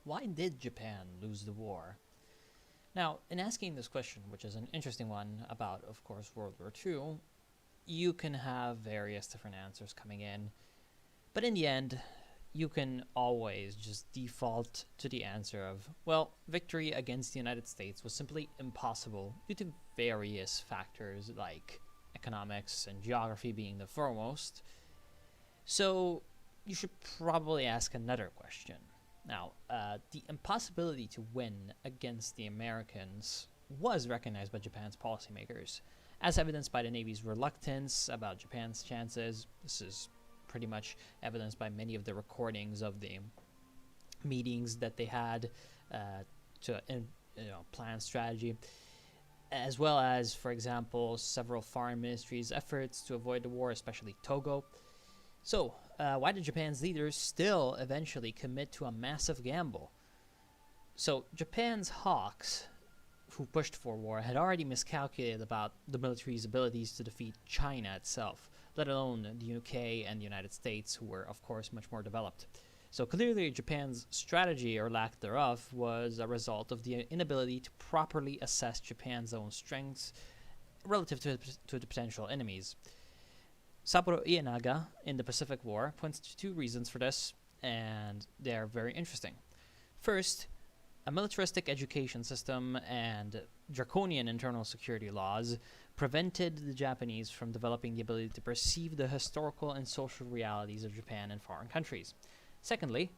Why did Japan lose the war? Now, in asking this question, which is an interesting one about, of course, World War II, you can have various different answers coming in, but in the end, you can always just default to the answer of, well, victory against the United States was simply impossible due to various factors like economics and geography being the foremost. So you should probably ask another question. Now, the impossibility to win against the Americans was recognized by Japan's policymakers, as evidenced by the Navy's reluctance about Japan's chances. This is pretty much evidenced by many of the recordings of the meetings that they had to plan strategy, as well as, for example, several foreign ministries' efforts to avoid the war, especially Togo. So, why did Japan's leaders still eventually commit to a massive gamble? So, Japan's hawks, who pushed for war, had already miscalculated about the military's abilities to defeat China itself, let alone the UK and the United States, who were, of course, much more developed. So clearly, Japan's strategy, or lack thereof, was a result of the inability to properly assess Japan's own strengths relative to the potential enemies. Saburo Ienaga, in the Pacific War, points to two reasons for this, and they are very interesting. First, a militaristic education system and draconian internal security laws prevented the Japanese from developing the ability to perceive the historical and social realities of Japan and foreign countries. Secondly,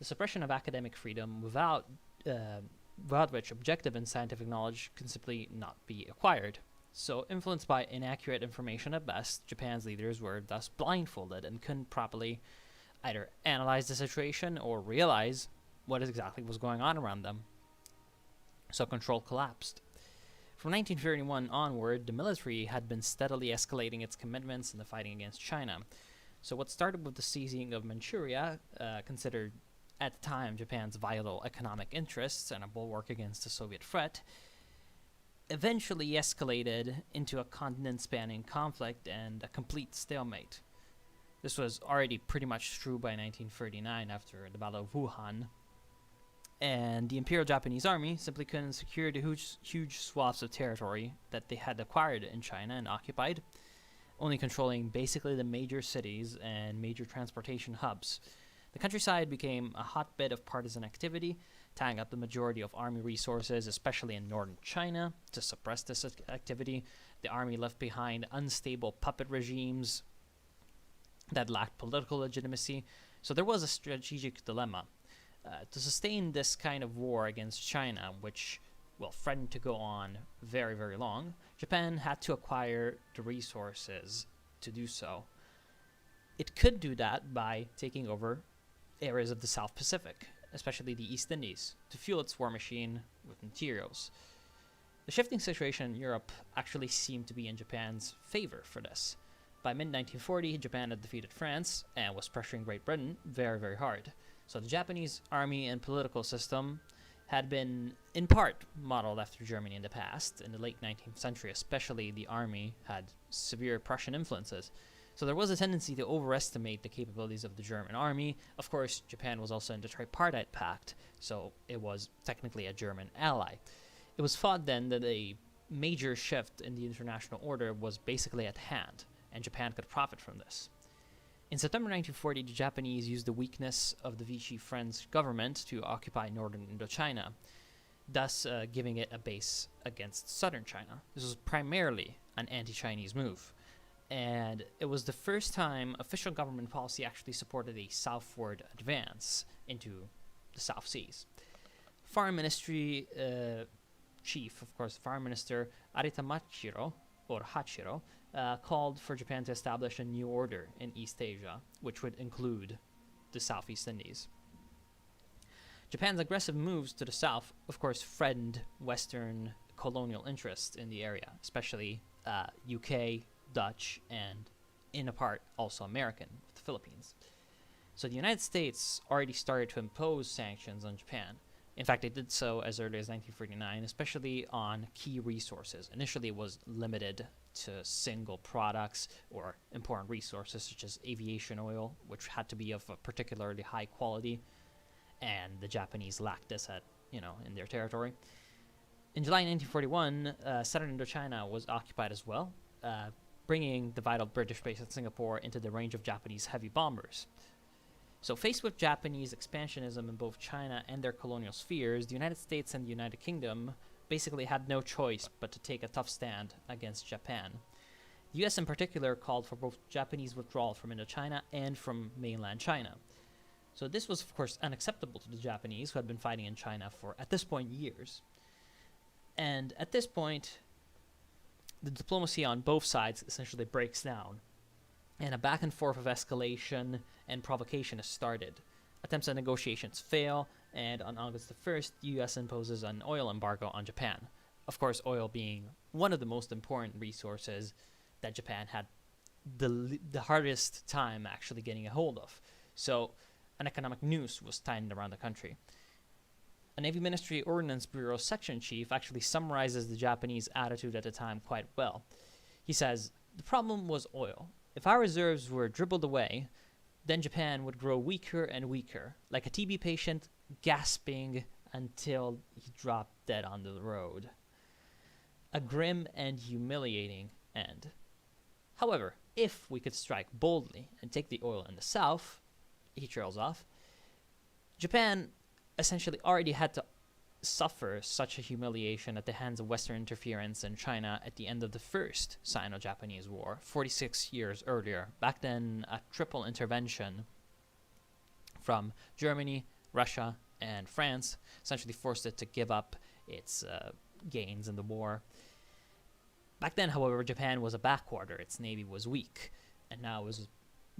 the suppression of academic freedom without which objective and scientific knowledge can simply not be acquired. So, influenced by inaccurate information at best, Japan's leaders were thus blindfolded and couldn't properly either analyze the situation or realize what exactly was going on around them. So, control collapsed. From 1931 onward, the military had been steadily escalating its commitments in the fighting against China. So what started with the seizing of Manchuria, considered at the time Japan's vital economic interests and a bulwark against the Soviet threat, eventually escalated into a continent-spanning conflict and a complete stalemate. This was already pretty much true by 1939 after the Battle of Wuhan, and the Imperial Japanese Army simply couldn't secure the huge swaths of territory that they had acquired in China and occupied, only controlling basically the major cities and major transportation hubs. The countryside became a hotbed of partisan activity, tying up the majority of army resources, especially in northern China. To suppress this activity, the army left behind unstable puppet regimes that lacked political legitimacy. So there was a strategic dilemma. To sustain this kind of war against China, which threatened to go on very, very long, Japan had to acquire the resources to do so. It could do that by taking over areas of the South Pacific, especially the East Indies, to fuel its war machine with materials. The shifting situation in Europe actually seemed to be in Japan's favor for this. By mid-1940, Japan had defeated France and was pressuring Great Britain very, very hard. So the Japanese army and political system had been, in part, modeled after Germany in the past. In the late 19th century, especially, the army had severe Prussian influences. So there was a tendency to overestimate the capabilities of the German army. Of course, Japan was also in the Tripartite Pact, so it was technically a German ally. It was thought then that a major shift in the international order was basically at hand, and Japan could profit from this. In September 1940, the Japanese used the weakness of the Vichy French government to occupy northern Indochina, thus giving it a base against southern China. This was primarily an anti-Chinese move, and it was the first time official government policy actually supported a southward advance into the South Seas. Foreign Ministry chief, of course, Foreign Minister Arita Machiro, or Hachiro, called for Japan to establish a new order in East Asia, which would include the Southeast Indies. Japan's aggressive moves to the south, of course, threatened Western colonial interests in the area, especially UK, Dutch, and in a part also American, with the Philippines. So the United States already started to impose sanctions on Japan. In fact, they did so as early as 1939, especially on key resources. Initially, it was limited to single products or important resources such as aviation oil, which had to be of a particularly high quality. and the Japanese lacked this in their territory. In July 1941, southern Indochina was occupied as well, bringing the vital British base at Singapore into the range of Japanese heavy bombers. So faced with Japanese expansionism in both China and their colonial spheres, the United States and the United Kingdom basically had no choice but to take a tough stand against Japan. The US in particular called for both Japanese withdrawal from Indochina and from mainland China. So this was of course unacceptable to the Japanese, who had been fighting in China for, at this point, years. And at this point, the diplomacy on both sides essentially breaks down, and a back and forth of escalation and provocation is started. Attempts at negotiations fail, and on August the 1st, the US imposes an oil embargo on Japan. Of course, oil being one of the most important resources that Japan had the hardest time actually getting a hold of. So an economic noose was tightened around the country. A Navy Ministry Ordnance Bureau section chief actually summarizes the Japanese attitude at the time quite well. He says, "The problem was oil. If our reserves were dribbled away, then Japan would grow weaker and weaker, like a TB patient gasping until he dropped dead on the road. A grim and humiliating end. However, if we could strike boldly and take the oil in the south," he trails off, "Japan essentially already had to suffer such a humiliation at the hands of Western interference in China at the end of the first Sino-Japanese War, 46 years earlier. Back then, a triple intervention from Germany, Russia, and France essentially forced it to give up its gains in the war. Back then, however, Japan was a backwater. Its navy was weak, and now it was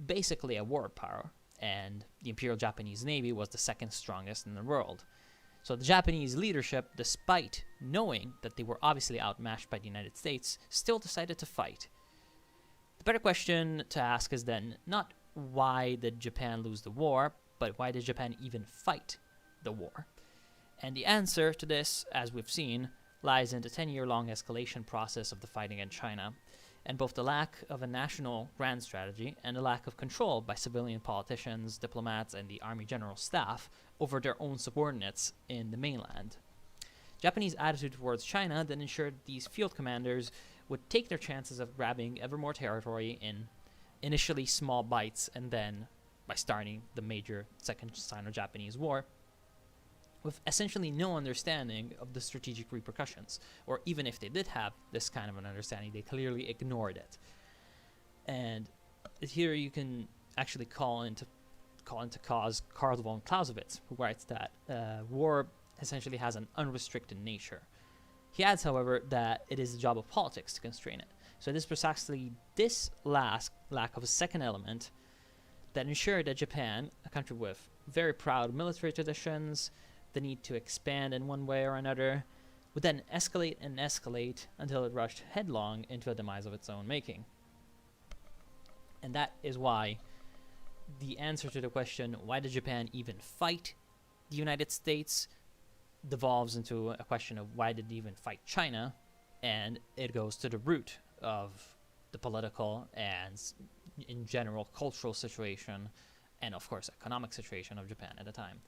basically a war power, and the Imperial Japanese Navy was the second strongest in the world. So the Japanese leadership, despite knowing that they were obviously outmatched by the United States, still decided to fight. The better question to ask is then not why did Japan lose the war, but why did Japan even fight the war? And the answer to this, as we've seen, lies in the 10-year-long escalation process of the fighting in China, and both the lack of a national grand strategy and the lack of control by civilian politicians, diplomats, and the Army General Staff over their own subordinates in the mainland. Japanese attitude towards China then ensured these field commanders would take their chances of grabbing ever more territory in initially small bites, and then by starting the major Second Sino-Japanese War, with essentially no understanding of the strategic repercussions, or even if they did have this kind of an understanding, they clearly ignored it. And here you can actually call into cause Karl von Clausewitz, who writes that war essentially has an unrestricted nature. He adds, however, that it is the job of politics to constrain it. So it is precisely this last lack of a second element that ensured that Japan, a country with very proud military traditions, the need to expand in one way or another, would then escalate and escalate until it rushed headlong into a demise of its own making. And that is why the answer to the question, why did Japan even fight the United States, devolves into a question of why did it even fight China, and it goes to the root of the political and, in general, cultural situation, and of course, economic situation of Japan at the time.